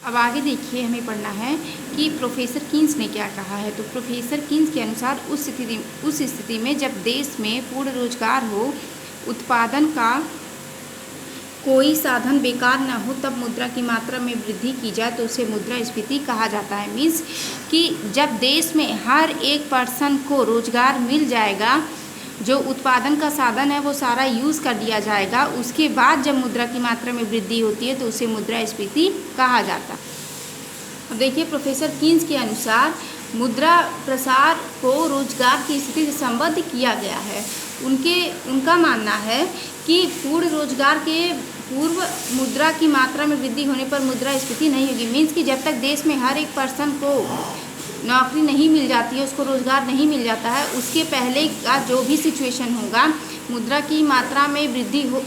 अब आगे देखिए हमें पढ़ना है कि प्रोफेसर कीन्स ने क्या कहा है। तो प्रोफेसर कीन्स के अनुसार उस स्थिति में जब देश में पूर्ण रोजगार हो, उत्पादन का कोई साधन बेकार ना हो, तब मुद्रा की मात्रा में वृद्धि की जाए तो उसे मुद्रास्फीति कहा जाता है। मीन्स कि जब देश में हर एक पर्सन को रोजगार मिल जाएगा, जो उत्पादन का साधन है वो सारा यूज़ कर लिया जाएगा, उसके बाद जब मुद्रा की मात्रा में वृद्धि होती है तो उसे मुद्रास्फीति कहा जाता है। अब देखिए प्रोफेसर कीन्स के अनुसार मुद्रा प्रसार को रोजगार की स्थिति से संबद्ध किया गया है। उनका मानना है कि पूर्ण रोजगार के पूर्व मुद्रा की मात्रा में वृद्धि होने पर मुद्रास्फीति नहीं होगी। मीन्स कि जब तक देश में हर एक पर्सन को नौकरी नहीं मिल जाती है, उसको रोज़गार नहीं मिल जाता है, उसके पहले का जो भी सिचुएशन होगा, मुद्रा की मात्रा में वृद्धि हो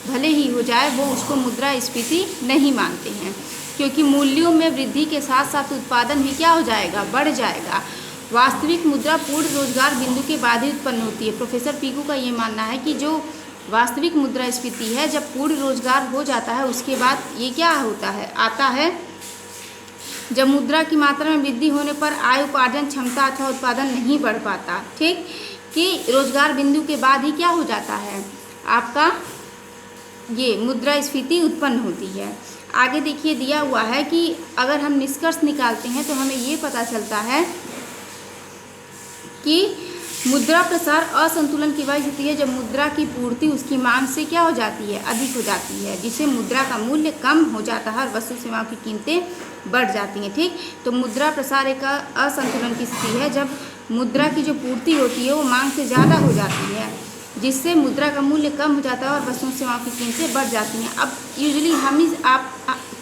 भले ही हो जाए, वो उसको मुद्रास्फीति नहीं मानते हैं, क्योंकि मूल्यों में वृद्धि के साथ साथ उत्पादन भी क्या हो जाएगा, बढ़ जाएगा। वास्तविक मुद्रा पूर्ण रोजगार बिंदु के बाद ही उत्पन्न होती है। प्रोफेसर पीकू का ये मानना है कि जो वास्तविक मुद्रास्फीति है, जब पूर्ण रोजगार हो जाता है उसके बाद ये क्या होता है, आता है जब मुद्रा की मात्रा में वृद्धि होने पर आय उपार्जन क्षमता अथवा उत्पादन नहीं बढ़ पाता। ठीक, कि रोजगार बिंदु के बाद ही क्या हो जाता है, आपका ये मुद्रास्फीति उत्पन्न होती है। आगे देखिए दिया हुआ है कि अगर हम निष्कर्ष निकालते हैं तो हमें ये पता चलता है कि मुद्रा प्रसार असंतुलन की वजह होती है जब मुद्रा की पूर्ति उसकी मांग से क्या हो जाती है, अधिक हो जाती है, जिससे मुद्रा का मूल्य कम हो जाता है और वस्तु सेवाओं की कीमतें बढ़ जाती हैं। ठीक, तो मुद्रा प्रसार एक असंतुलन की स्थिति है जब मुद्रा की जो पूर्ति होती है वो मांग से ज़्यादा हो जाती है, जिससे मुद्रा का मूल्य कम हो जाता है और वस्तु सेवाओं की कीमतें बढ़ जाती हैं। अब यूजुअली आप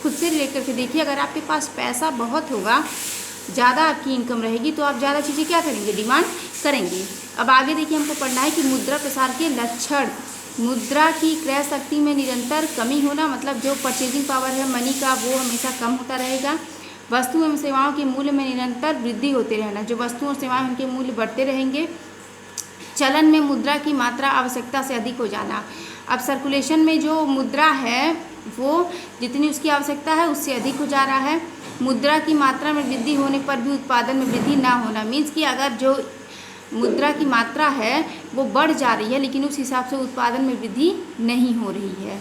खुद से रिलेट करके देखिए, अगर आपके पास पैसा बहुत होगा, ज़्यादा आपकी इनकम रहेगी, तो आप ज़्यादा चीज़ें क्या करेंगे, डिमांड करेंगे। अब आगे देखिए हमको पढ़ना है कि मुद्रा प्रसार के लक्षण। मुद्रा की क्रय शक्ति में निरंतर कमी होना, मतलब जो परचेजिंग पावर है मनी का वो हमेशा कम होता रहेगा। वस्तु एवं सेवाओं के मूल्य में निरंतर वृद्धि होते रहना, जो वस्तु और सेवाएं उनके मूल्य बढ़ते रहेंगे। चलन में मुद्रा की मात्रा आवश्यकता से अधिक हो जाना। अब सर्कुलेशन में जो मुद्रा है वो जितनी उसकी आवश्यकता है उससे अधिक हो जा रहा है। मुद्रा की मात्रा में वृद्धि होने पर भी उत्पादन में वृद्धि ना होना। मीन्स कि अगर जो मुद्रा की मात्रा है वो बढ़ जा रही है लेकिन उस हिसाब से उत्पादन में वृद्धि नहीं हो रही है।